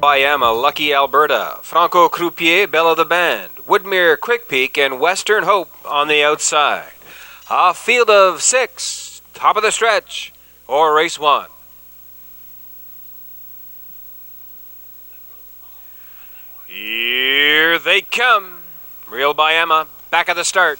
Bayama, Lucky Alberta, Franco Croupier, Belle of the Band, Woodmere Quick Peak, and Western Hope on the outside. A field of 6, top of the stretch, or race 1. Here they come. Real Bayama, back at the start.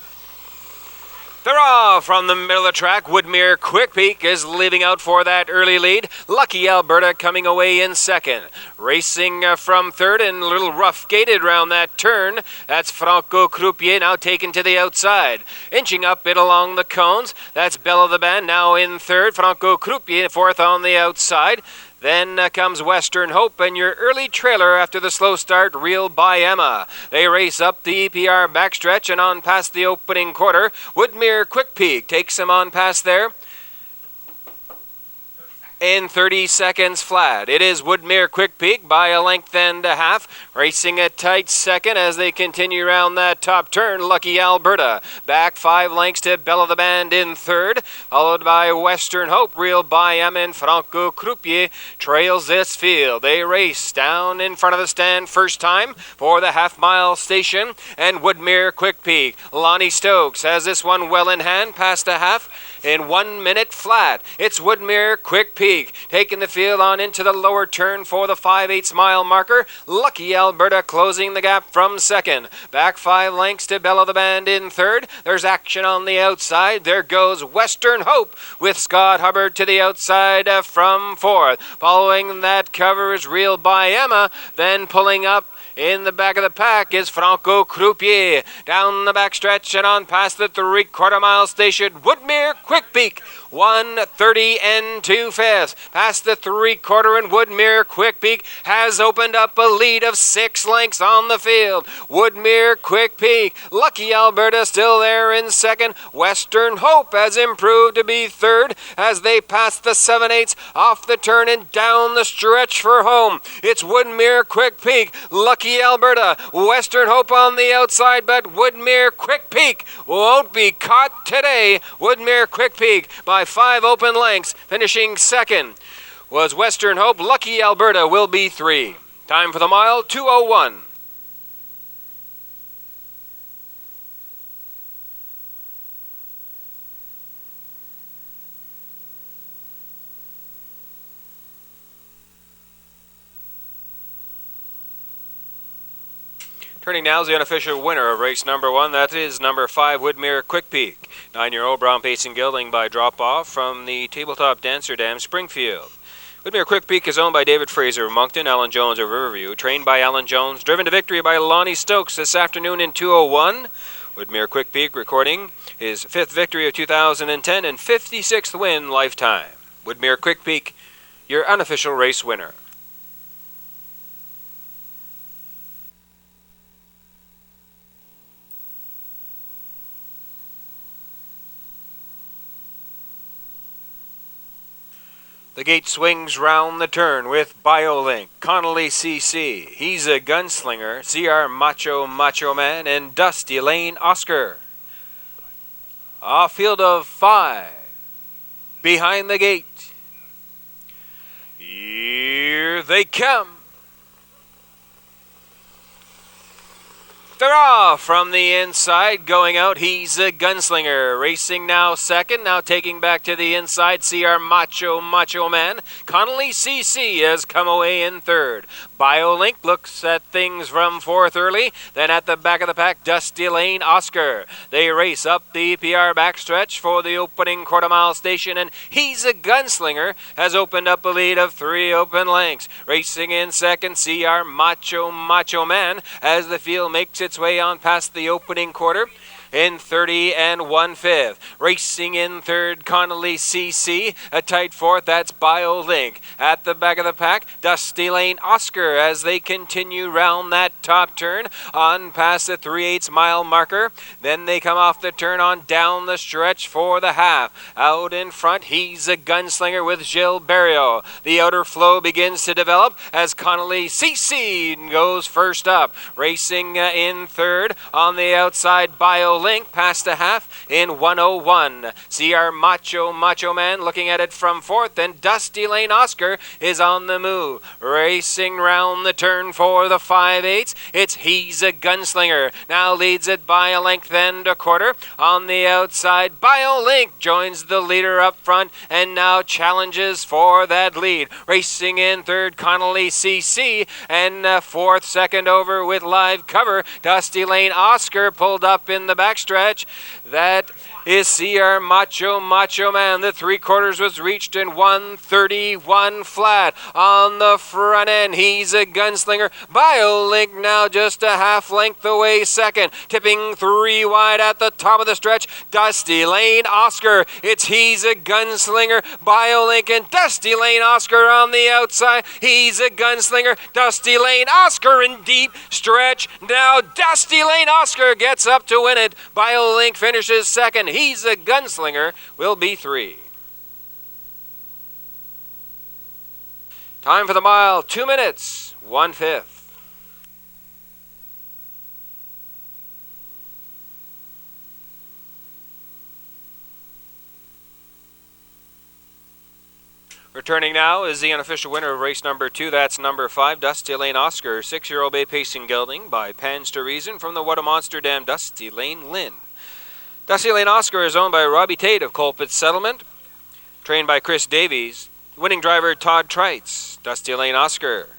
They're off from the middle of the track. Woodmere Quick Peak is leaving out for that early lead. Lucky Alberta coming away in second. Racing from third and a little rough gated around that turn. That's Franco Croupier now taken to the outside. Inching up it along the cones. That's Belle of the Band now in third. Franco Croupier fourth on the outside. Then comes Western Hope and your early trailer after the slow start, Real Bayama. They race up the EPR backstretch and on past the opening quarter. Woodmere Quick Peak takes him on past there in 30 seconds flat. It is Woodmere Quick Peak by a length and a half, racing a tight second as they continue around that top turn. Lucky Alberta back 5 lengths to Belle of the Band in third, followed by Western Hope. Real Bayama and Franco Croupier trails this field. They race down in front of the stand first time for the half-mile station, and Woodmere Quick Peak. Lonnie Stokes has this one well in hand, past a half in 1 minute flat. It's Woodmere Quick Peak taking the field on into the lower turn for the 5/8 mile marker. Lucky Alberta closing the gap from second. Back 5 lengths to Belle of the Band in third. There's action on the outside. There goes Western Hope with Scott Hubbard to the outside from fourth. Following that cover is Real Bayama. Then pulling up in the back of the pack is Franco Croupier. Down the backstretch and on past the 3/4 mile station, Woodmere Quick Peak. 1:30 and 2/5. Past the 3/4 and Woodmere Quick Peak has opened up a lead of 6 lengths on the field. Woodmere Quick Peak. Lucky Alberta still there in second. Western Hope has improved to be third as they pass the 7/8 off the turn and down the stretch for home. It's Woodmere Quick Peak. Lucky Alberta. Western Hope on the outside, but Woodmere Quick Peak won't be caught today. Woodmere Quick Peak by 5 open lengths, finishing second was Western Hope. Lucky Alberta will be 3. Time for the mile, 2:01. Turning now is the unofficial winner of race number 1. That is number 5, Woodmere Quick Peak. 9-year-old Brown Pacing Gelding by drop-off from the Tabletop Dancer Dam, Springfield. Woodmere Quick Peak is owned by David Fraser of Moncton, Alan Jones of Riverview, trained by Alan Jones, driven to victory by Lonnie Stokes this afternoon in 2:01. Woodmere Quick Peak recording his 5th victory of 2010 and 56th win lifetime. Woodmere Quick Peak, your unofficial race winner. The gate swings round the turn with BioLink, Connolly CC. He's a gunslinger, CR Macho Man, and Dusty Lane Oscar. A field of 5 behind the gate. Here they come. They're off from the inside, going out. He's a gunslinger. Racing now second, now taking back to the inside. CR Macho Man. Connolly CC has come away in third. BioLink looks at things from fourth early. Then at the back of the pack, Dusty Lane Oscar. They race up the EPR backstretch for the opening quarter-mile station, and He's a Gunslinger has opened up a lead of 3 open lengths. Racing in second, CR Macho Man as the field makes its way on past the opening quarter in 30 1/5. Racing in third, Connolly CC. A tight fourth, that's BioLink. At the back of the pack, Dusty Lane Oscar as they continue round that top turn on past the 3/8 mile marker. Then they come off the turn on down the stretch for the half. Out in front, He's a Gunslinger with Gilles Barrio. The outer flow begins to develop as Connolly CC goes first up. Racing in third on the outside, BioLink BioLink past the half in 101. CR Macho Man looking at it from fourth, and Dusty Lane Oscar is on the move. Racing round the turn for the 5/8. It's He's a Gunslinger. Now leads it by a length and a quarter. On the outside, BioLink joins the leader up front and now challenges for that lead. Racing in third, Connolly CC, and fourth, second over with live cover. Dusty Lane Oscar pulled up in the backstretch. That is CR Macho Man. The 3/4 was reached in 1:31 flat. On the front end, He's a Gunslinger. BioLink now just a half length away second. Tipping 3 wide at the top of the stretch. Dusty Lane Oscar. It's He's a Gunslinger. BioLink and Dusty Lane Oscar on the outside. He's a Gunslinger. Dusty Lane Oscar in deep stretch. Now Dusty Lane Oscar gets up to win it. BioLink finishes second. He's a Gunslinger will be 3. Time for the mile, 2 minutes, 1/5. Returning now is the unofficial winner of race number 2. That's number 5, Dusty Lane Oscar. 6-year-old bay pacing gelding by Pans to Reason from the What a Monster Dam, Dusty Lane Lynn. Dusty Lane Oscar is owned by Robbie Tate of Colpitts Settlement, trained by Chris Davies. Winning driver Todd Trites. Dusty Lane Oscar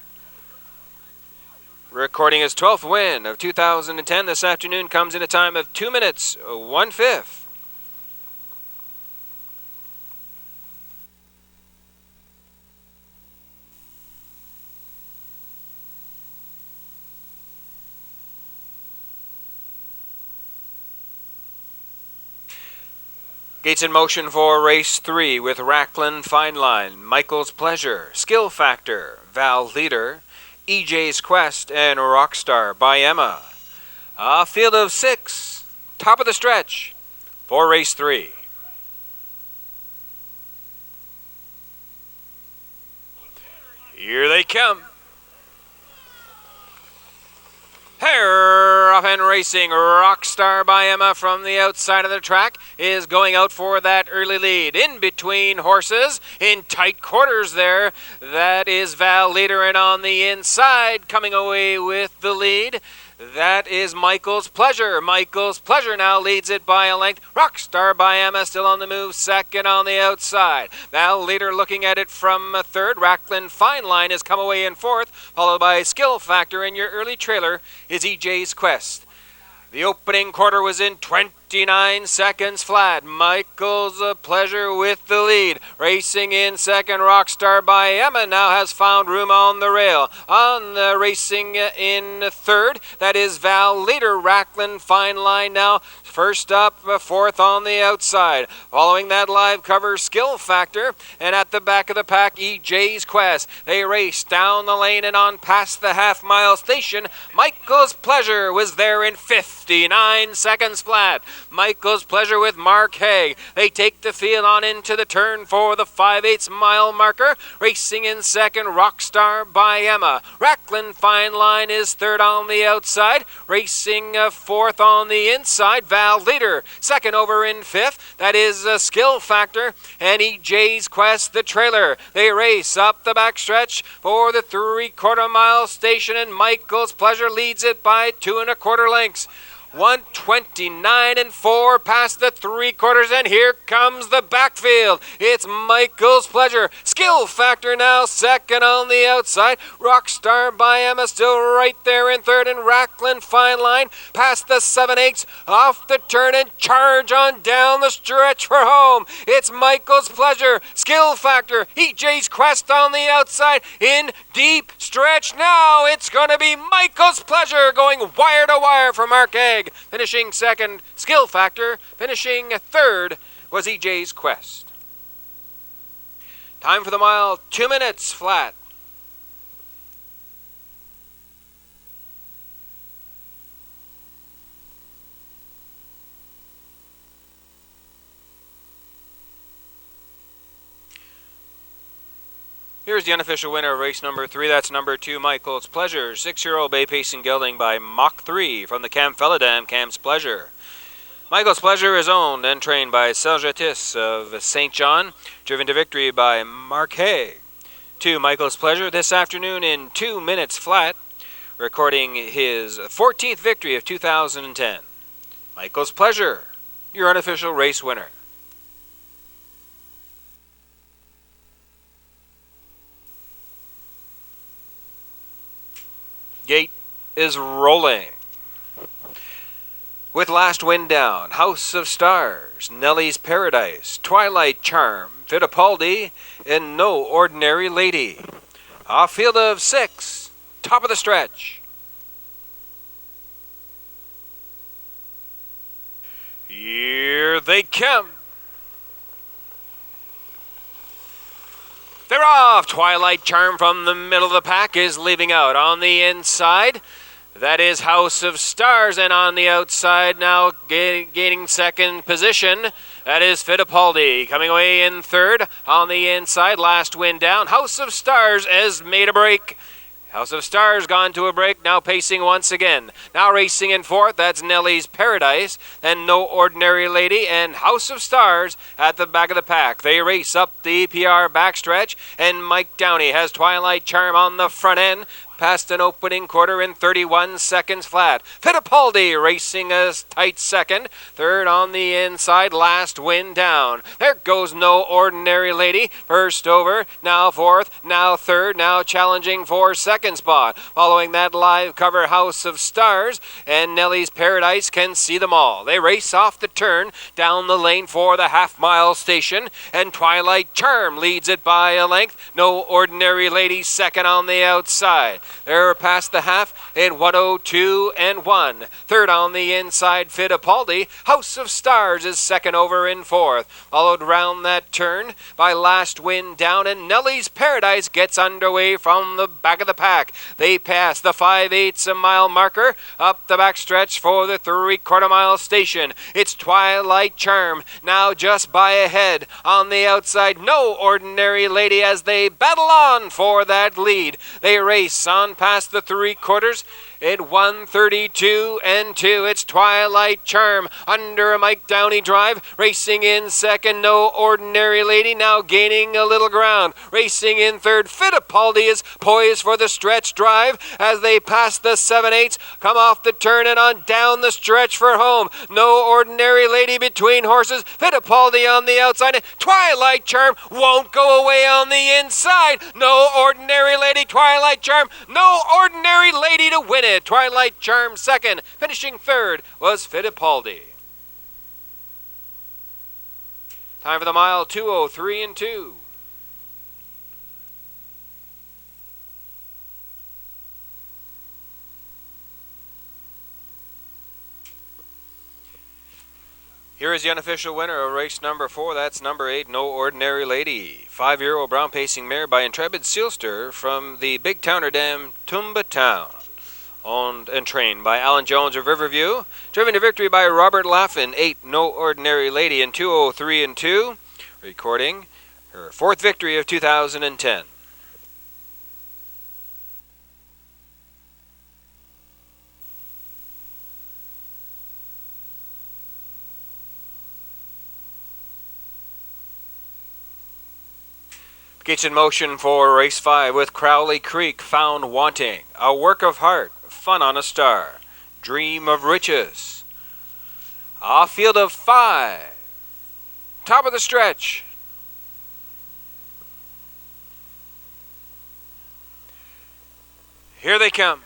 recording his 12th win of 2010 this afternoon, comes in a time of 2 minutes, 1/5. Gates in motion for race 3 with Racklin Fine Line, Michael's Pleasure, Skill Factor, Val Leader, EJ's Quest, and Rockstar by Emma. A field of 6, top of the stretch for race 3. Here they come. Hair off and racing. Rockstar by Emma from the outside of the track is going out for that early lead. In between horses, in tight quarters there, that is Val Leader, and on the inside, coming away with the lead, that is Michael's Pleasure. Michael's Pleasure now leads it by a length. Rockstar by Emma still on the move, second on the outside. Val Leader looking at it from third. Racklin Fine Line has come away in fourth, followed by Skill Factor, and your early trailer is EJ's Quest. The opening quarter was in 29 seconds flat. Michael's Pleasure with the lead. Racing in second, Rockstar by Emma now has found room on the rail. On the racing in third, that is Val Leader. Racklin Fine Line now first up, fourth on the outside. Following that live cover, Skill Factor, and at the back of the pack, EJ's Quest. They race down the lane and on past the half-mile station. Michael's Pleasure was there in 59 seconds flat. Michael's Pleasure with Mark Haig. They take the field on into the turn for the 5/8 mile marker. Racing in second, Rockstar by Emma. Racklin Fine Line is third on the outside. Racing fourth on the inside, Val Leader. Second over in fifth, that is a Skill Factor, and EJ's Quest, the trailer. They race up the backstretch for the 3/4 mile station, and Michael's Pleasure leads it by 2 1/4 lengths. 1:29 and 4 past the 3/4, and here comes the backfield. It's Michael's Pleasure. Skill Factor now second on the outside. Rockstar by Emma still right there in third, and Racklin Fine Line past the 7/8 off the turn and charge on down the stretch for home. It's Michael's Pleasure. Skill Factor. EJ's Quest on the outside in deep stretch. Now it's going to be Michael's Pleasure going wire to wire for Mark Egg. Finishing second, Skill Factor. Finishing third was EJ's Quest. Time for the mile, 2 minutes flat. Here's the unofficial winner of race number 3. That's number 2, Michael's Pleasure. 6-year-old bay pacing gelding by Mach 3 from the Camfella Dam, Cam's Pleasure. Michael's Pleasure is owned and trained by Seljatis of St. John, driven to victory by Mark Hay. To Michael's Pleasure this afternoon in 2 minutes flat, recording his 14th victory of 2010. Michael's Pleasure, your unofficial race winner. Gate is rolling. With last wind down, House of Stars, Nellie's Paradise, Twilight Charm, Fittipaldi, and No Ordinary Lady. Off field of 6, top of the stretch. Here they come. They're off. Twilight Charm from the middle of the pack is leaving out on the inside. That is House of Stars, and on the outside now gaining second position. That is Fittipaldi coming away in third. On the inside, last wind down. House of Stars has made a break. House of Stars gone to a break, now pacing once again. Now racing in fourth, that's Nellie's Paradise, and No Ordinary Lady, and House of Stars at the back of the pack. They race up the EPR backstretch, and Mike Downey has Twilight Charm on the front end. Past an opening quarter in 31 seconds flat. Fittipaldi racing a tight second. Third on the inside, last wind down. There goes No Ordinary Lady. First over, now fourth, now third, now challenging for second spot. Following that live cover, House of Stars, and Nellie's Paradise can see them all. They race off the turn down the lane for the half-mile station, and Twilight Charm leads it by a length. No Ordinary Lady second on the outside. They're past the half in 1:02 and 1. Third on the inside, Fittipaldi. House of Stars is second over in fourth. Followed round that turn by last wind down, and Nellie's Paradise gets underway from the back of the pack. They pass the 5/8 mile marker up the backstretch for the 3/4 mile station. It's Twilight Charm now just by ahead. On the outside, No Ordinary Lady as they battle on for that lead. They race on past the 3/4 at 1:32 and 2. It's Twilight Charm under a Mike Downey drive. Racing in second, No Ordinary Lady now gaining a little ground. Racing in third, Fittipaldi is poised for the stretch drive as they pass the 7/8, come off the turn and on down the stretch for home. No Ordinary Lady between horses. Fittipaldi on the outside. Twilight Charm won't go away on the inside. No Ordinary Lady, Twilight Charm. No Ordinary Lady to win it. Twilight Charm second. Finishing third was Fittipaldi. Time for the mile, 2:03 and 2. Here is the unofficial winner of race number 4. That's number 8, No Ordinary Lady. 5-year-old brown pacing mare by Intrepid Sealster from the Big Towner Dam, Tumba Town. Owned and trained by Alan Jones of Riverview. Driven to victory by Robert Laffin, 8, No Ordinary Lady in 2:03 and 2. Recording her 4th victory of 2010. Gates in motion for race 5 with Crowley Creek Found Wanting. A Work of Heart, Fun on a Star, Dream of Riches. Off field of 5. Top of the stretch. Here they come.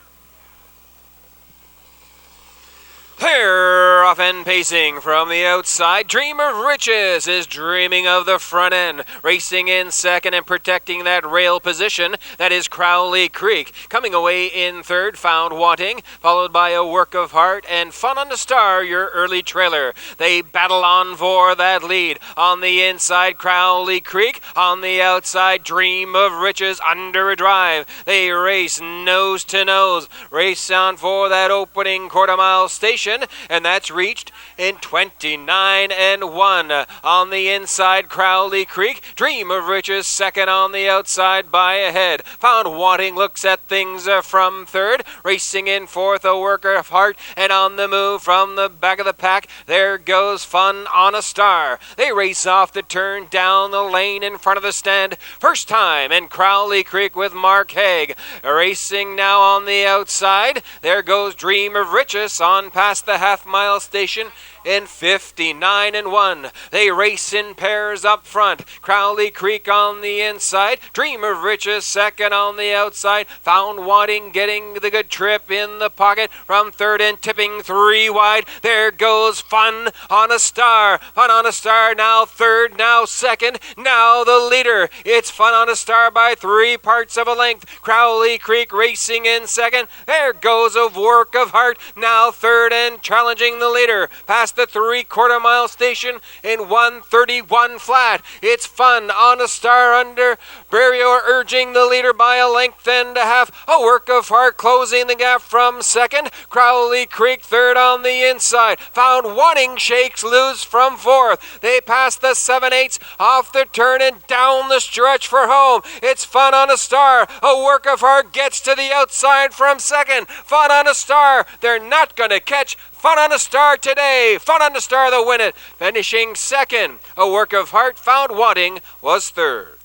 They're off and pacing from the outside. Dream of Riches is dreaming of the front end. Racing in second and protecting that rail position. That is Crowley Creek. Coming away in third, Found Wanting. Followed by A Work of Heart and Fun on the Star, your early trailer. They battle on for that lead. On the inside, Crowley Creek. On the outside, Dream of Riches under a drive. They race nose to nose. Race on for that opening quarter mile station. And that's reached in 29-1. On the inside, Crowley Creek. Dream of Riches second on the outside by a head. Found Wanting looks at things from third. Racing in fourth, A Work of Heart. And on the move from the back of the pack, there goes Fun on a Star. They race off the turn down the lane in front of the stand. First time in Crowley Creek with Mark Haig. Racing now on the outside. There goes Dream of Riches on past the half-mile station in 59-1. They race in pairs up front. Crowley Creek on the inside. Dream of Riches second on the outside. Found Wanting getting the good trip in the pocket from third and tipping 3 wide. There goes Fun on a Star. Fun on a Star now third, now second, now the leader. It's Fun on a Star by 3 parts of a length. Crowley Creek racing in second. There goes A Work of Heart now third and challenging the leader. Past the 3/4 mile station in 1:31 flat. It's Fun on a Star under Barrio urging the leader by a length and a half. A Work of Heart closing the gap from second. Crowley Creek third on the inside. Found Wanting shakes loose from fourth. They pass the 7/8 off the turn and down the stretch for home. It's Fun on a Star. A Work of Heart gets to the outside from second. Fun on a Star. They're not going to catch Fun on a Star today. Fun on a Star the win it. Finishing second. A Work of Heart found Wanting was third.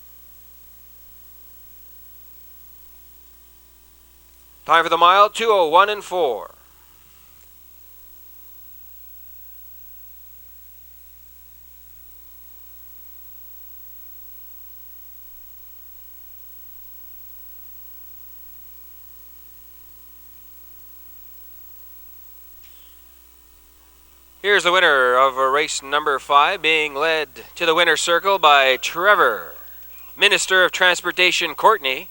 Time for the mile, 2:01-4. Here's the winner of race number 5, being led to the winner's circle by Trevor, Minister of Transportation Courtney.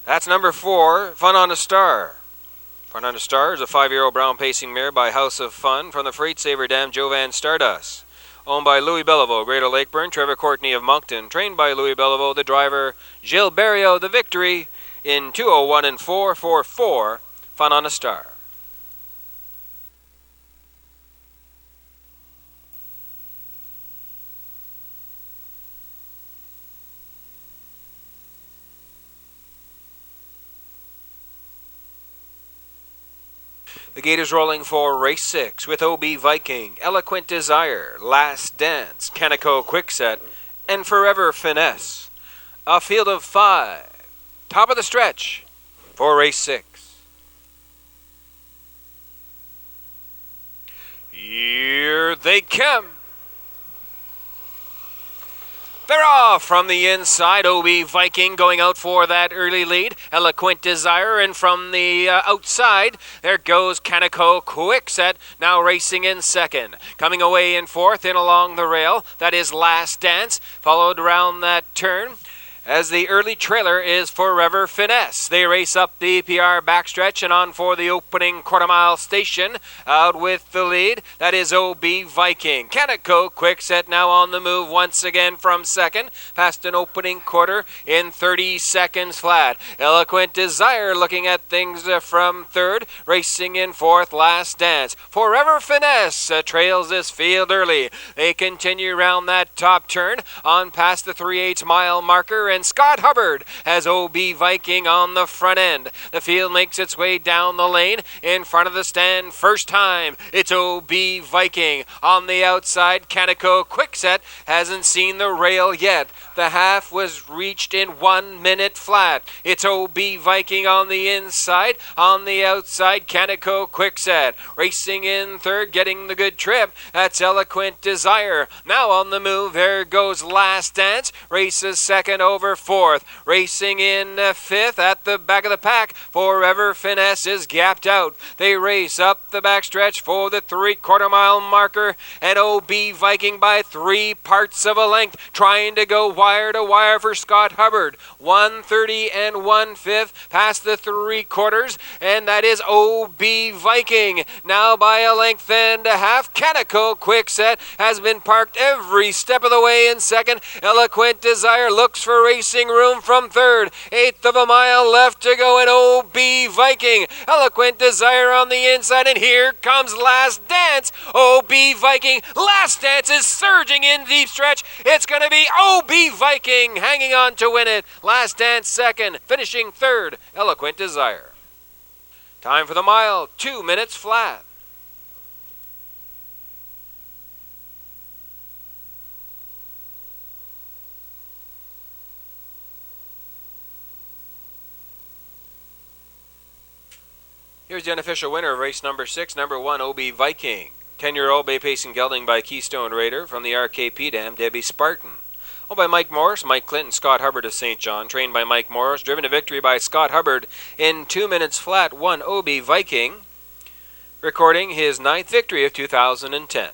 That's number 4, Fun on a Star. Fun on a Star is a 5-year-old brown pacing mare by House of Fun from the Freight Saver Dam Jovan Stardust. Owned by Louis Bellevaux, Greater Lakeburn, Trevor Courtney of Moncton. Trained by Louis Bellevaux, the driver Gilles Barrio, the victory in 2:01-4 for 4, Fun on a Star. The gate is rolling for race 6 with OB Viking, Eloquent Desire, Last Dance, Canico Quickset, and Forever Finesse. A field of 5. Top of the stretch for race 6. Here they come. They're off from the inside. OB Viking going out for that early lead. Eloquent Desire, and from the outside, there goes Canico Quickset, now racing in second. Coming away in fourth, in along the rail, that is Last Dance, followed around that turn. As the early trailer is Forever Finesse. They race up the PR backstretch and on for the opening quarter-mile station. Out with the lead, that is OB Viking. Canico Quickset now on the move once again from second. Past an opening quarter in 30 seconds flat. Eloquent Desire looking at things from third. Racing in fourth, Last Dance. Forever Finesse trails this field early. They continue round that top turn on past the 3/8 mile marker, and Scott Hubbard has OB Viking on the front end. The field makes its way down the lane in front of the stand. First time, it's OB Viking. On the outside, Canico Quickset hasn't seen the rail yet. The half was reached in 1 minute flat. It's OB Viking on the inside. On the outside, Canico Quickset. Racing in third, getting the good trip. That's Eloquent Desire. Now on the move, there goes Last Dance. Races second over fourth. Racing in fifth at the back of the pack. Forever Finesse is gapped out. They race up the backstretch for the 3/4 mile marker, and OB Viking by 3 parts of a length, trying to go wire to wire for Scott Hubbard. 1:30 1/5 past the 3/4, and that is OB Viking. Now by a length and a half, Canico Quickset has been parked every step of the way in second. Eloquent Desire looks for racing room from third. Eighth of a mile left to go, and OB Viking. Eloquent Desire on the inside, and here comes Last Dance. OB Viking. Last Dance is surging in deep stretch. It's going to be OB Viking hanging on to win it. Last Dance second, finishing third, Eloquent Desire. Time for the mile, 2 minutes flat. Here's the unofficial winner of race number 6, number 1, OB Viking. 10-year-old Bay Pacing Gelding by Keystone Raider from the RKP Dam, Debbie Spartan. Owned by Mike Morris, Mike Clinton, Scott Hubbard of St. John. Trained by Mike Morris. Driven to victory by Scott Hubbard in 2 minutes flat. 1 OB Viking. Recording his 9th victory of 2010.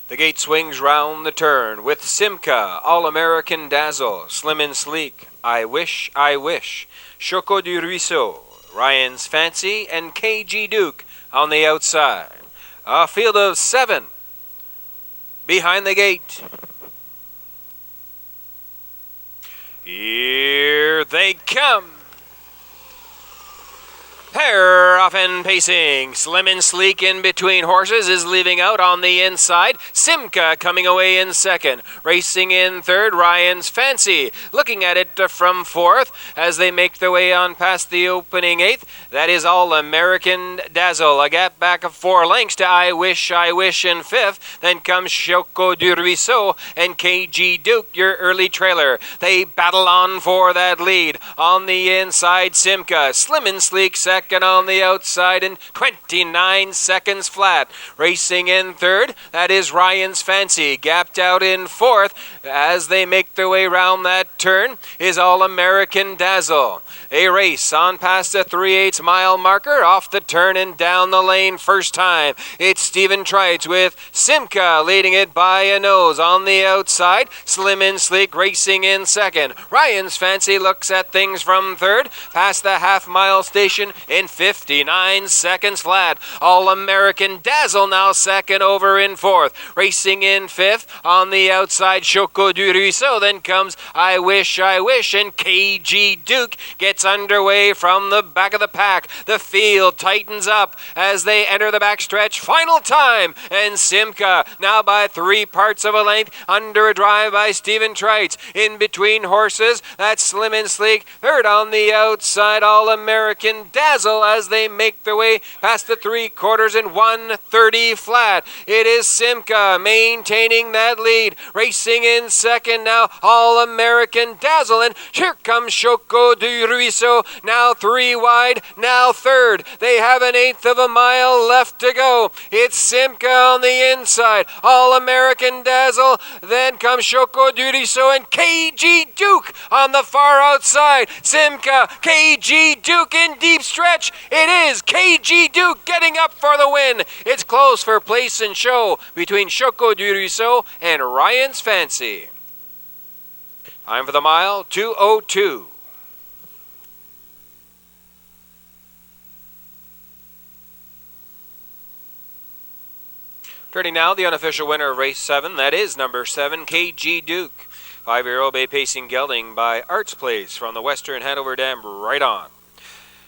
The gate swings round the turn with Simca, All-American Dazzle, Slim and Sleek, I Wish, Choco du Ruisseau, Ryan's Fancy, and KG Duke on the outside. A field of 7 behind the gate. Here they come. They're off and pacing. Slim and Sleek in between horses is leaving out on the inside. Simca coming away in second. Racing in third, Ryan's Fancy. Looking at it from fourth as they make their way on past the opening eighth. That is All-American Dazzle. A gap back of 4 lengths to I Wish in fifth. Then comes Choco du Ruisseau and KG Duke, your early trailer. They battle on for that lead. On the inside, Simca. Slim and Sleek second on the outside in 29 seconds flat. Racing in third, that is Ryan's Fancy. Gapped out in fourth as they make their way round that turn is All-American Dazzle. A race on past the 3/8 mile marker, off the turn and down the lane first time. It's Stephen Trites with Simca leading it by a nose. On the outside, Slim and Sleek racing in second. Ryan's Fancy looks at things from third, past the half-mile station in 59 seconds flat. All-American Dazzle now second over in fourth. Racing in fifth, on the outside, Choco du Ruisseau. Then comes I Wish, and KG Duke gets underway from the back of the pack. The field tightens up as they enter the backstretch. Final time, and Simca now by 3 parts of a length under a drive by Stephen Trites. In between horses, that's Slim and Sleek. Third on the outside, All-American Dazzle as they make their way past the 3/4 in 1:30 flat. It is Simca maintaining that lead. Racing in second now, All-American Dazzle, and here comes Choco du Ruisseau, now 3 wide, now third. They have an 1/8 of a mile left to go. It's Simca on the inside, All-American Dazzle, then comes Choco du Ruisseau and KG Duke on the far outside. Simca, KG Duke in deep stretch. It is KG Duke getting up for the win. It's close for place and show between Choco du Ruisseau and Ryan's Fancy. Time for the mile, 2:02. Turning now, the unofficial winner of race 7, that is number 7, KG Duke. 5-year-old Bay Pacing Gelding by Arts Place from the Western Hanover Dam right on.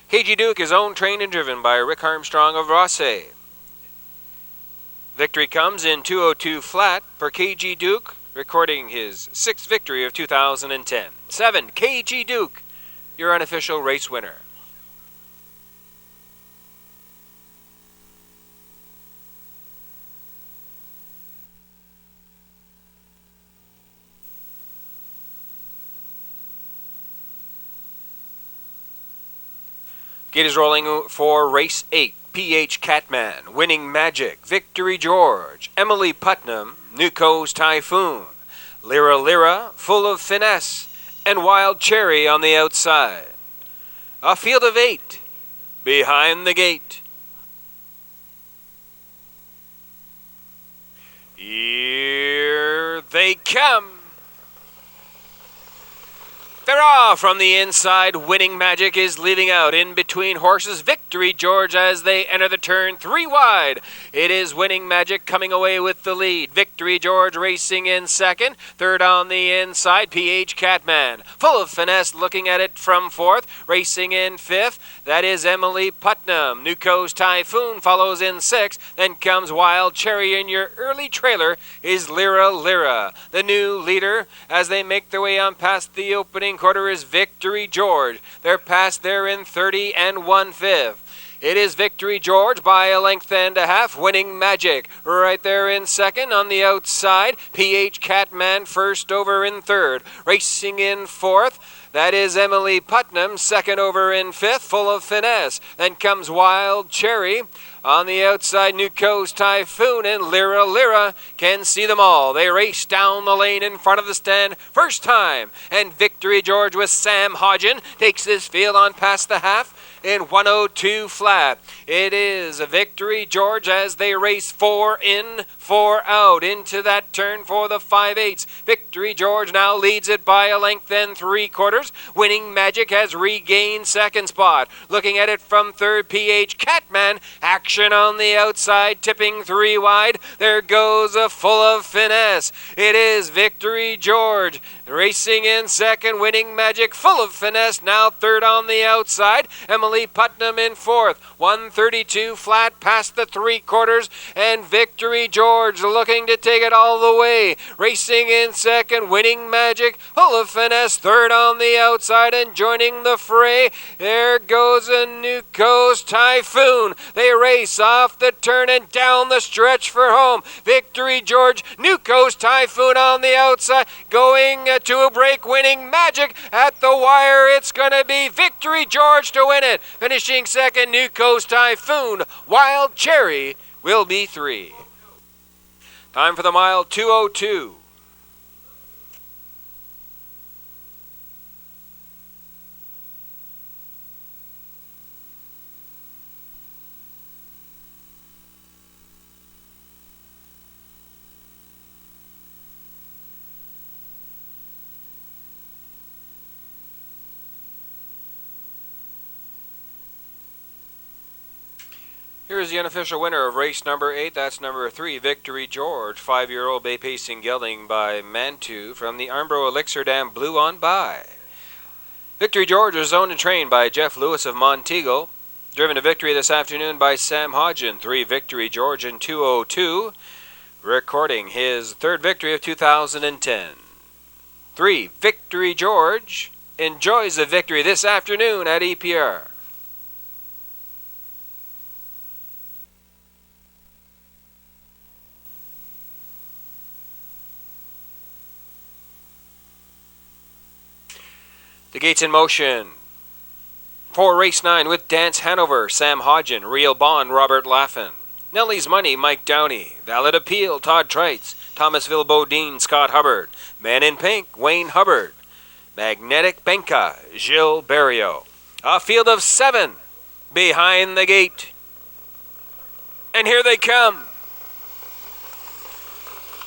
KG Duke is owned, trained, and driven by Rick Armstrong of Raceway. Victory comes in 2:02 flat for KG Duke, recording his 6th victory of 2010. 7, KG Duke, your unofficial race winner. Gate is rolling for race 8. PH Catman, Winning Magic, Victory George, Emily Putnam, Nuco's Typhoon, Lyra Lyra, Full of Finesse, and Wild Cherry on the outside. A field of 8 behind the gate. Here they come. They're off from the inside. Winning Magic is leading out in between horses. Victory George as they enter the turn 3 wide. It is Winning Magic coming away with the lead. Victory George racing in second. Third on the inside, PH Catman. Full of Finesse looking at it from fourth. Racing in fifth, that is Emily Putnam. Nuco's Typhoon follows in sixth. Then comes Wild Cherry, and your early trailer is Lyra Lyra. The new leader as they make their way on past the opening quarter is Victory George. They're past there in 30 1/5. It is Victory George by a length and a half. Winning Magic right there in second. On the outside, PH Catman first over in third. Racing in fourth, that is Emily Putnam. Second over in fifth, Full of Finesse. Then comes Wild Cherry. On the outside, Nuco's Typhoon and Lyra Lyra can see them all. They race down the lane in front of the stand first time. And Victory George with Sam Hodgen takes this field on past the half in 102 flat. It is a Victory George as they race 4 in, 4 out into that turn for the 5/8. Victory George now leads it by a length and 3/4. Winning Magic has regained second spot. Looking at it from third, PH Catman. Action on the outside, tipping 3 wide. There goes a Full of Finesse. It is Victory George racing in second. Winning Magic, Full of Finesse now third on the outside. Emily Putnam in fourth. 132 flat past the 3/4, and Victory George looking to take it all the way. Racing in second, Winning Magic, Full of Finesse third on the outside, and joining the fray, there goes a Nuco's Typhoon. They race off the turn and down the stretch for home. Victory George, Nuco's Typhoon on the outside, going to a break. Winning Magic at the wire. It's going to be Victory George to win it. Finishing second, Nuco's Typhoon. Wild Cherry will be 3. Time for the mile 2:02. Here's the unofficial winner of race number 8. That's number 3, Victory George. 5-year-old bay pacing gelding by Mantu from the Armbro Elixir Dam Blue on by. Victory George was owned and trained by Jeff Lewis of Montego. Driven to victory this afternoon by Sam Hodgen. 3, Victory George in 2:02. Recording his third victory of 2010. 3, Victory George enjoys the victory this afternoon at EPR. The gates in motion. For race 9 with Dance Hanover, Sam Hodgen. Real Bond, Robert Laffin. Nellie's Money, Mike Downey. Valid Appeal, Todd Trites. Thomasville Bodine, Scott Hubbard. Man in Pink, Wayne Hubbard. Magnetic Benka, Gilles Barrio. A field of 7 behind the gate. And here they come.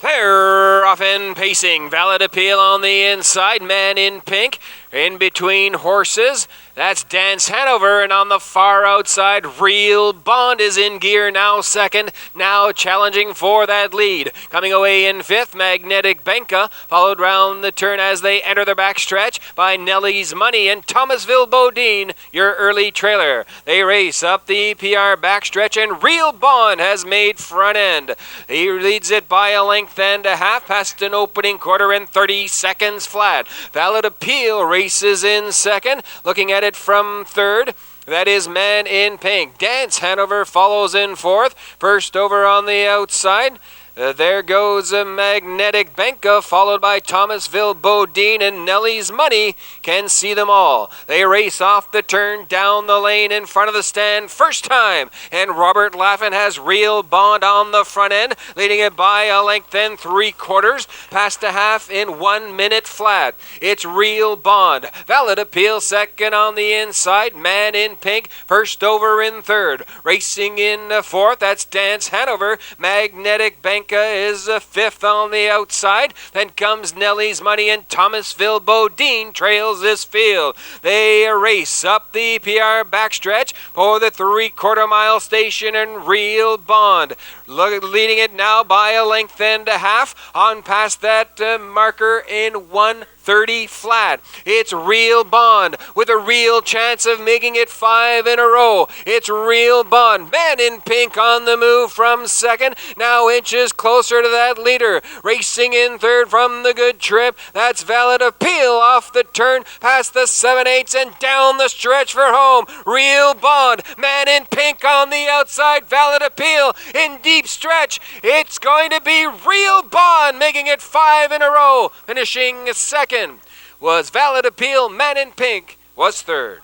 They're off in pacing. Valid Appeal on the inside. Man in Pink. In between horses, that's Dance Hanover, and on the far outside, Real Bond is in gear, now second, now challenging for that lead. Coming away in fifth, Magnetic Benka, followed round the turn as they enter the backstretch by Nellie's Money and Thomasville Bodine, your early trailer. They race up the EPR backstretch, and Real Bond has made front end. He leads it by a length and a half, past an opening quarter and 30 seconds flat. Valid Appeal races in second, looking at it from third. That is Man in Pink. Dance Hanover follows in fourth. First over on the outside. There goes a Magnetic Benka, followed by Thomasville Bodine, and Nellie's Money can see them all. They race off the turn down the lane in front of the stand first time, and Robert Laffin has Real Bond on the front end, leading it by a length and 3/4, past a half in 1 minute flat. It's Real Bond. Valid Appeal second on the inside. Man in Pink first over in third. Racing in fourth, that's Dance Hanover. Magnetic Benka Pink is fifth on the outside. Then comes Nelly's Money and Thomasville Bodine trails this field. They race up the PR backstretch for the 3/4 mile station and Real Bond. Leading it now by a length and a half on past that marker in 1:30 flat. It's Real Bond with a real chance of making it 5 in a row. It's Real Bond. Man in Pink on the move from second. Now inches closer to that leader. Racing in third from the Good Trip. That's Valid Appeal off the turn past the 7/8 and down the stretch for home. Real Bond. Man in Pink on the outside. Valid Appeal in deep stretch. It's going to be Real Bond making it 5 in a row. Finishing second was Valid Appeal. Man in Pink was third.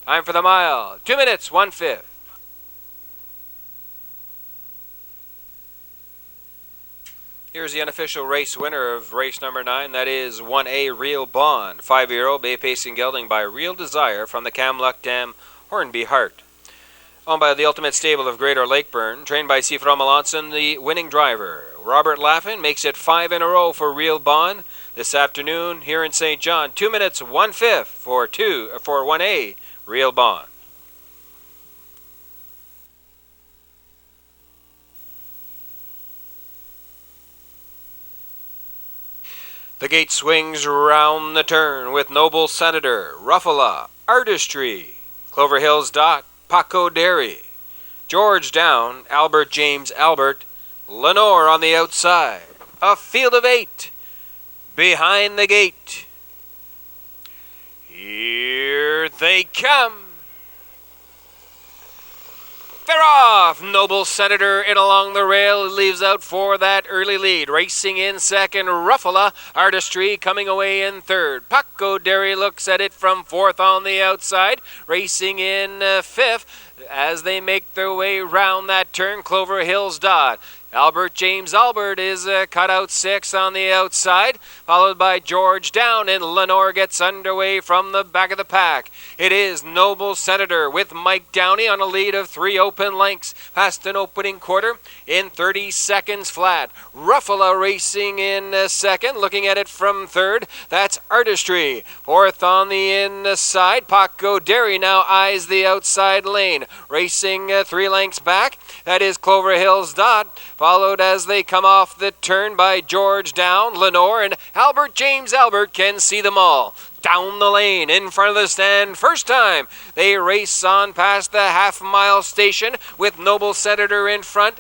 Time for the mile. 2 minutes, 1/5. Here's the unofficial race winner of race number 9. That is 1A Real Bond. 5-year-old Bay Pacing Gelding by Real Desire from the Camluck Dam Hornby Hart. Owned by the Ultimate Stable of Greater Lakeburn, trained by Sifra Melanson, the winning driver. Robert Laffin makes it 5 in a row for Real Bond this afternoon here in St. John. 2 minutes, 1/5 for 1A Real Bond. The gate swings round the turn with Noble Senator, Ruffala, Artistry, Clover Hills Dot, Paco Dairy, George Down, Albert James Albert, Lenore on the outside. A field of 8 behind the gate. Here they come. They're off! Noble Senator in along the rail leaves out for that early lead. Racing in second, Ruffala. Artistry coming away in third. Paco Dairy looks at it from fourth on the outside. Racing in fifth as they make their way round that turn. Clover Hills Dot. Albert James Albert is cut out 6 on the outside, followed by George Down, and Lenore gets underway from the back of the pack. It is Noble Senator with Mike Downey on a lead of 3 open lengths past an opening quarter in 30 seconds flat. Ruffala racing in second, looking at it from third. That's Artistry. Fourth on the inside, Paco Dairy now eyes the outside lane. Racing 3 lengths back, that is Clover Hills Dot, followed as they come off the turn by George Down, Lenore, and Albert James Albert can see them all. Down the lane in front of the stand, first time they race on past the half-mile station with Noble Senator in front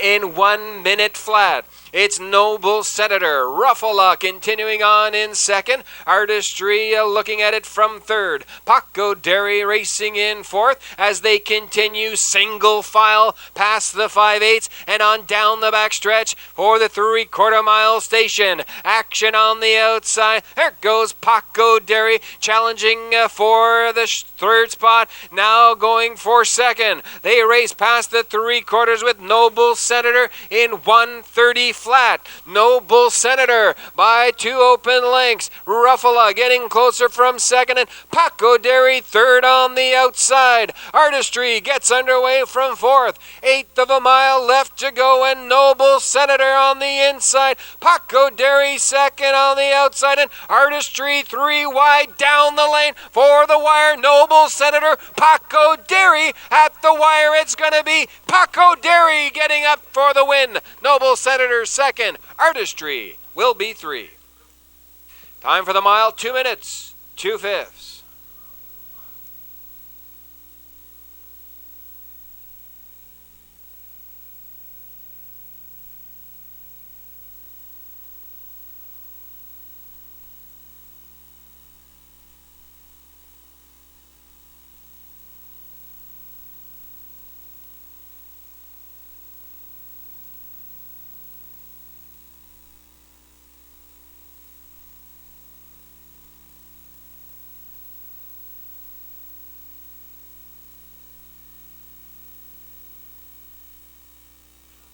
in 1 minute flat. It's Noble Senator. Ruffala continuing on in second. Artistry looking at it from third. Paco Dairy racing in fourth as they continue single file past the 5/8 and on down the backstretch for the 3/4 mile station. Action on the outside. There goes Paco Dairy challenging for the third spot. Now going for second. They race past the 3/4 with Noble Senator in 1:30 flat. Noble Senator by 2 open lengths. Ruffala getting closer from second and Paco Dairy third on the outside. Artistry gets underway from fourth. 1/8 of a mile left to go and Noble Senator on the inside. Paco Dairy second on the outside and Artistry 3 wide down the lane for the wire. Noble Senator, Paco Dairy at the wire. It's going to be Paco Dairy getting up for the win. Noble Senator second. Artistry will be 3. Time for the mile, 2 minutes, 2/5.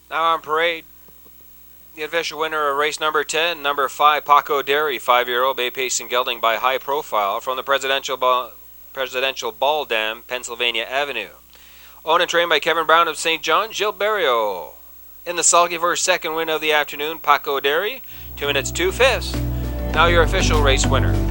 Now on parade, the official winner of race number 10, number 5, Paco Dairy, 5-year-old Bay Pacing Gelding by High Profile from the Presidential Ball Dam, Pennsylvania Avenue. Owned and trained by Kevin Brown of St. John, Gilles Barrio. In the sulky for his second win of the afternoon, Paco Derry, 2 minutes 2/5. Now your official race winner.